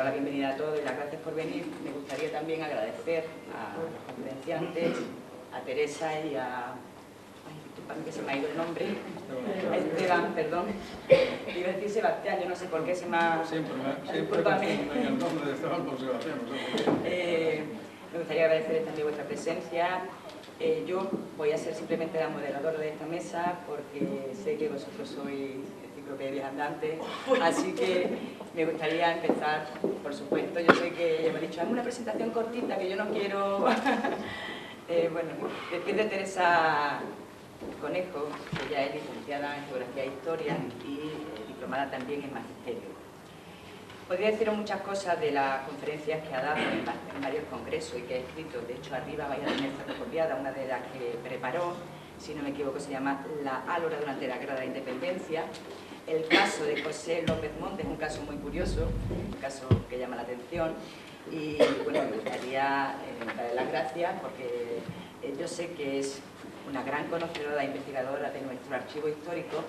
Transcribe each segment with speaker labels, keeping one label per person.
Speaker 1: la bienvenida a todos y las gracias por venir. Me gustaría también agradecer a los conferenciantes, a Teresa y a... Ay, disculpadme que se me ha ido el nombre. A Esteban, perdón. Iba a decir Sebastián, yo no sé por qué se me ha...
Speaker 2: Siempre el nombre de Esteban por Sebastián.
Speaker 1: Me gustaría agradecer también vuestra presencia. Yo voy a ser simplemente la moderadora de esta mesa porque sé que vosotros sois enciclopedias andantes, así que me gustaría empezar, por supuesto. Yo sé que ya me he dicho, hazme una presentación cortita que yo no quiero... bueno, decir de Teresa Conejo, que ella es licenciada en Geografía e Historia y diplomada también en Magisterio. Podría deciros muchas cosas de las conferencias que ha dado en varios congresos y que ha escrito. De hecho, arriba vais a tener fotocopiada una de las que preparó, si no me equivoco, se llama La Álora durante la Guerra de la Independencia. El caso de José López Montes es un caso muy curioso, un caso que llama la atención. Y bueno, me gustaría darle las gracias porque yo sé que es una gran conocedora e investigadora de nuestro archivo histórico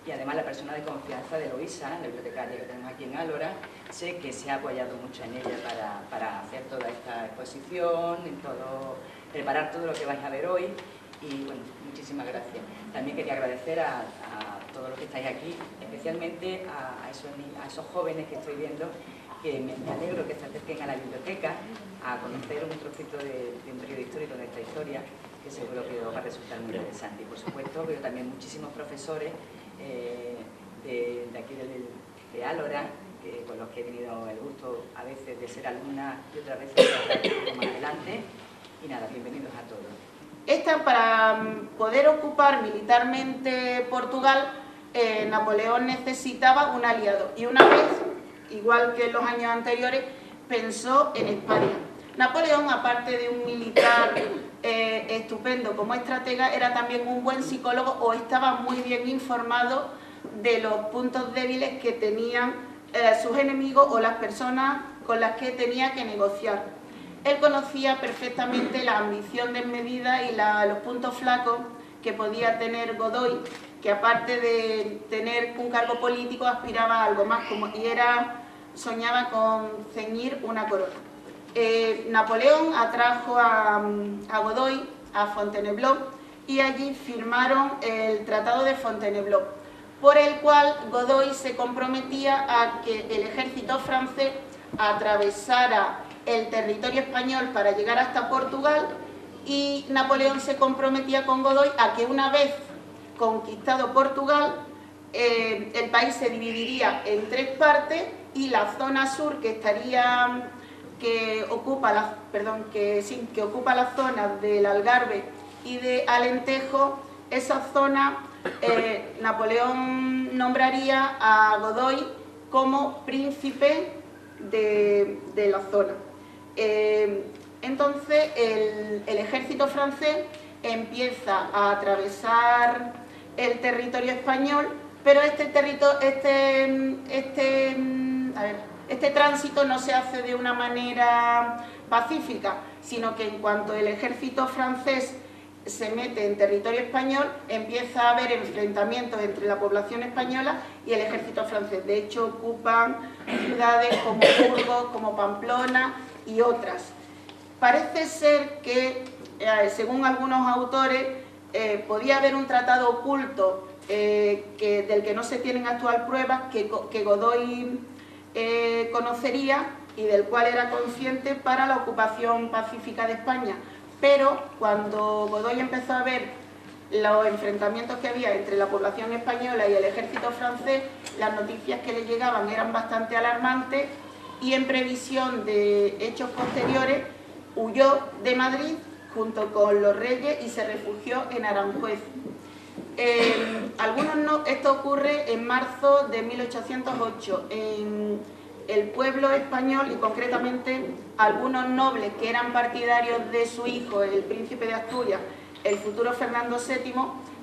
Speaker 1: y además la persona de confianza de Luisa, la bibliotecaria que tenemos aquí en Álora. Sé que se ha apoyado mucho en ella para hacer toda esta exposición, preparar todo lo que vais a ver hoy y bueno, muchísimas gracias. También quería agradecer a todos los que estáis aquí, especialmente a esos jóvenes que estoy viendo, que me alegro que se acerquen a la biblioteca a conocer un trocito de un periodo histórico de esta historia, que seguro que os va a resultar muy interesante. Y por supuesto veo también muchísimos profesores de aquí de Álora, con los que he tenido el gusto a veces de ser alumna y otras veces de estar un poco más adelante. Y nada, bienvenidos a todos.
Speaker 3: Para poder ocupar militarmente Portugal, Napoleón necesitaba un aliado y una vez, igual que en los años anteriores, pensó en España. Napoleón, aparte de un militar estupendo como estratega, era también un buen psicólogo o estaba muy bien informado de los puntos débiles que tenían sus enemigos o las personas con las que tenía que negociar. Él conocía perfectamente la ambición desmedida y los puntos flacos que podía tener Godoy, que aparte de tener un cargo político aspiraba a algo más, soñaba con ceñir una corona. Napoleón atrajo a Godoy a Fontainebleau y allí firmaron el Tratado de Fontainebleau, por el cual Godoy se comprometía a que el ejército francés atravesara el territorio español para llegar hasta Portugal, y Napoleón se comprometía con Godoy a que una vez conquistado Portugal, el país se dividiría en tres partes y la zona sur que ocupa la zona del Algarve y de Alentejo, esa zona Napoleón nombraría a Godoy como príncipe de la zona. Entonces el ejército francés empieza a atravesar el territorio español, pero este tránsito no se hace de una manera pacífica, sino que en cuanto el ejército francés se mete en territorio español, empieza a haber enfrentamientos entre la población española y el ejército francés. De hecho, ocupan ciudades como Burgos, como Pamplona y otras. Parece ser que, según algunos autores, podía haber un tratado oculto del que no se tienen actual pruebas, que Godoy conocería y del cual era consciente para la ocupación pacífica de España. Pero cuando Godoy empezó a ver los enfrentamientos que había entre la población española y el ejército francés, las noticias que le llegaban eran bastante alarmantes y en previsión de hechos posteriores huyó de Madrid junto con los reyes y se refugió en Aranjuez. Esto ocurre en marzo de 1808 en el pueblo español, y concretamente algunos nobles que eran partidarios de su hijo, el príncipe de Asturias, el futuro Fernando VII,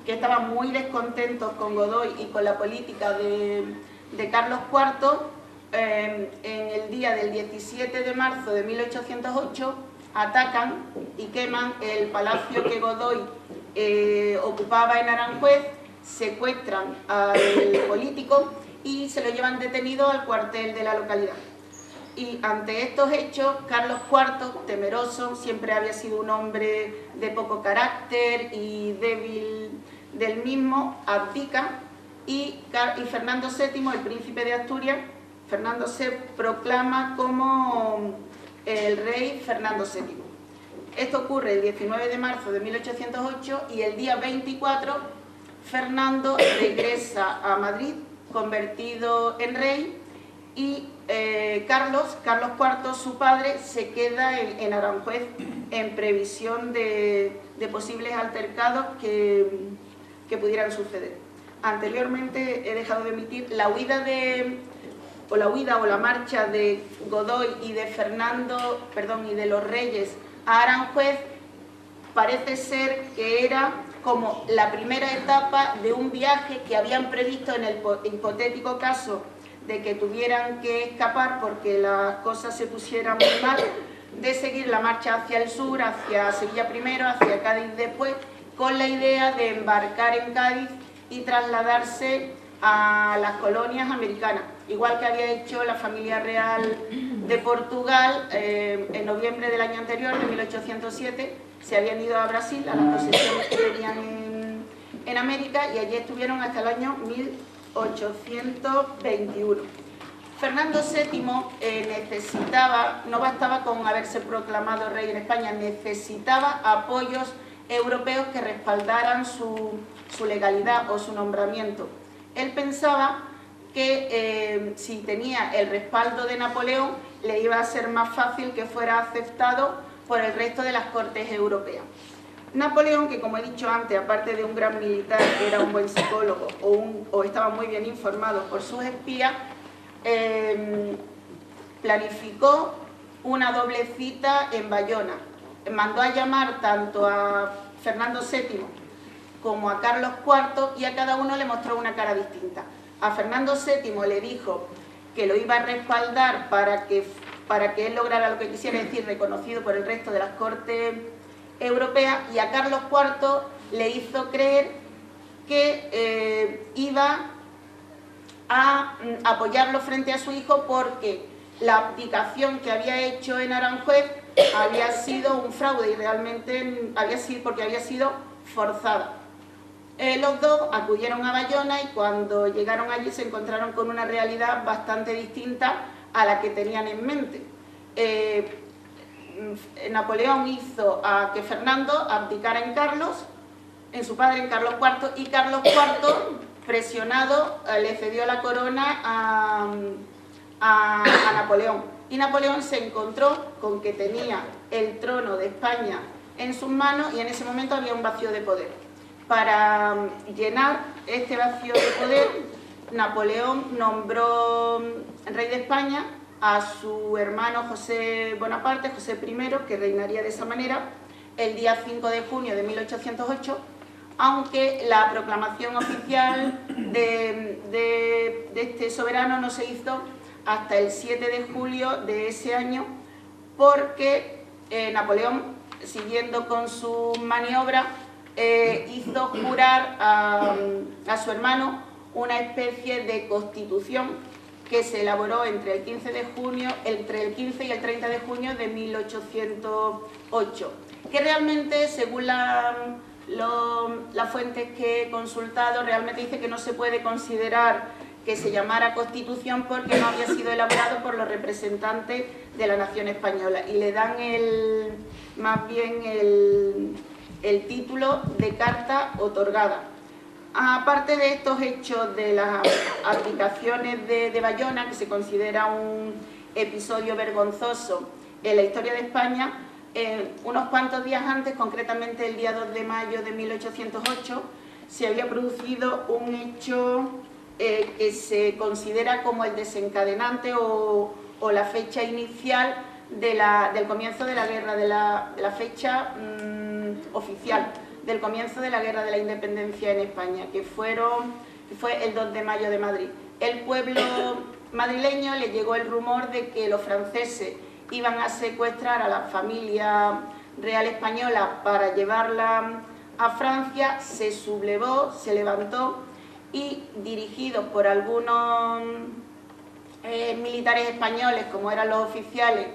Speaker 3: que estaban muy descontentos con Godoy y con la política de Carlos IV, en el día del 17 de marzo de 1808 atacan y queman el palacio que Godoy ocupaba en Aranjuez, secuestran al político y se lo llevan detenido al cuartel de la localidad. Y ante estos hechos, Carlos IV, temeroso, siempre había sido un hombre de poco carácter y débil del mismo, abdica y Fernando VII, el príncipe de Asturias, Fernando se proclama como el rey Fernando VII. Esto ocurre el 19 de marzo de 1808 y el día 24 Fernando regresa a Madrid convertido en rey y Carlos IV, su padre, se queda en Aranjuez en previsión de posibles altercados que pudieran suceder. Anteriormente he dejado de emitir la huida o la marcha de Godoy y de y de los Reyes a Aranjuez. Parece ser que era como la primera etapa de un viaje que habían previsto en el hipotético caso de que tuvieran que escapar porque las cosas se pusieran muy mal, de seguir la marcha hacia el sur, hacia Sevilla primero, hacia Cádiz después, con la idea de embarcar en Cádiz y trasladarse a las colonias americanas, igual que había hecho la familia real de Portugal en noviembre del año anterior, de 1807, se habían ido a Brasil, a las posesiones que tenían en América, y allí estuvieron hasta el año 1821. Fernando VII necesitaba, no bastaba con haberse proclamado rey en España, necesitaba apoyos europeos que respaldaran su legalidad o su nombramiento. Él pensaba que si tenía el respaldo de Napoleón, le iba a ser más fácil que fuera aceptado por el resto de las cortes europeas. Napoleón, que como he dicho antes, aparte de un gran militar, era un buen psicólogo o estaba muy bien informado por sus espías, planificó una doble cita en Bayona. Mandó a llamar tanto a Fernando VII como a Carlos IV y a cada uno le mostró una cara distinta. A Fernando VII le dijo que lo iba a respaldar para que él lograra lo que quisiera, es decir, reconocido por el resto de las cortes europeas, y a Carlos IV le hizo creer que iba a apoyarlo frente a su hijo porque la abdicación que había hecho en Aranjuez había sido un fraude y realmente había sido forzada. Los dos acudieron a Bayona y cuando llegaron allí se encontraron con una realidad bastante distinta a la que tenían en mente. Napoleón hizo a que Fernando abdicara en su padre, en Carlos IV, y Carlos IV, presionado, le cedió la corona a Napoleón. Y Napoleón se encontró con que tenía el trono de España en sus manos y en ese momento había un vacío de poder. Para llenar este vacío de poder, Napoleón nombró rey de España a su hermano José Bonaparte, José I, que reinaría de esa manera, el día 5 de junio de 1808, aunque la proclamación oficial de este soberano no se hizo hasta el 7 de julio de ese año, porque Napoleón, siguiendo con su maniobra, hizo jurar a su hermano una especie de constitución que se elaboró entre el 15 y el 30 de junio de 1808, que realmente, según las fuentes que he consultado, realmente dice que no se puede considerar que se llamara Constitución porque no había sido elaborado por los representantes de la nación española, y le dan más bien el título de carta otorgada. Aparte de estos hechos de las abdicaciones de Bayona, que se considera un episodio vergonzoso en la historia de España, unos cuantos días antes, concretamente el día 2 de mayo de 1808, se había producido un hecho que se considera como el desencadenante o la fecha inicial del comienzo de la guerra, de la fecha oficial del comienzo de la Guerra de la Independencia en España, que fue el 2 de mayo de Madrid. El pueblo madrileño le llegó el rumor de que los franceses iban a secuestrar a la familia real española para llevarla a Francia. Se sublevó, se levantó y, dirigidos por algunos militares españoles, como eran los oficiales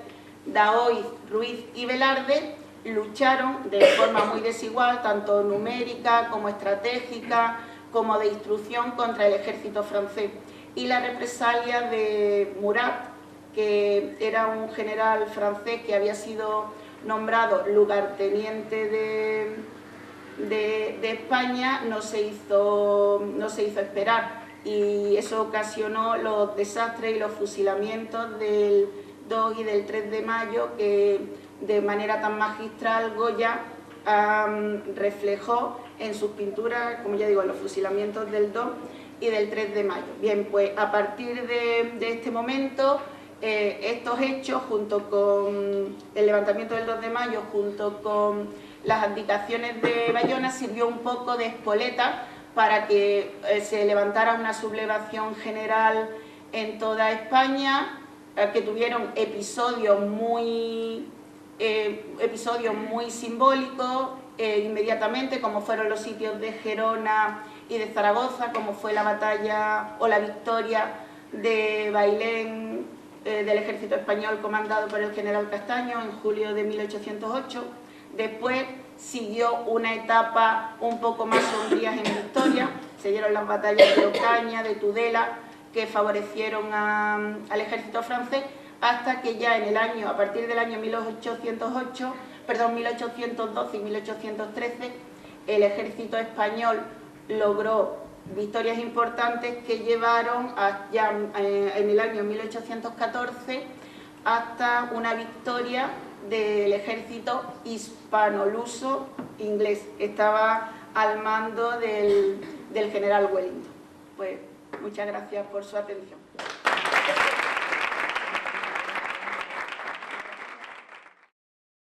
Speaker 3: Daoiz, Ruiz y Velarde, lucharon de forma muy desigual, tanto numérica como estratégica, como de instrucción, contra el ejército francés. Y la represalia de Murat, que era un general francés que había sido nombrado lugarteniente de España, no se hizo esperar, y eso ocasionó los desastres y los fusilamientos del 2 y del 3 de mayo, que de manera tan magistral Goya reflejó en sus pinturas, como ya digo, en los fusilamientos del 2 y del 3 de mayo. Bien, pues a partir de este momento, estos hechos, junto con el levantamiento del 2 de mayo, junto con las abdicaciones de Bayona, sirvió un poco de espoleta para que se levantara una sublevación general en toda España, que tuvieron episodios muy simbólicos inmediatamente, como fueron los sitios de Gerona y de Zaragoza, como fue la batalla o la victoria de Bailén del ejército español comandado por el general Castaño en julio de 1808. Después siguió una etapa un poco más sombría en Victoria, se dieron las batallas de Ocaña, de Tudela, que favorecieron al ejército francés, hasta que ya a partir del año 1812 y 1813, el ejército español logró victorias importantes que llevaron ya en el año 1814 hasta una victoria del ejército hispanoluso inglés, que estaba al mando del general Wellington. Pues muchas gracias por su atención.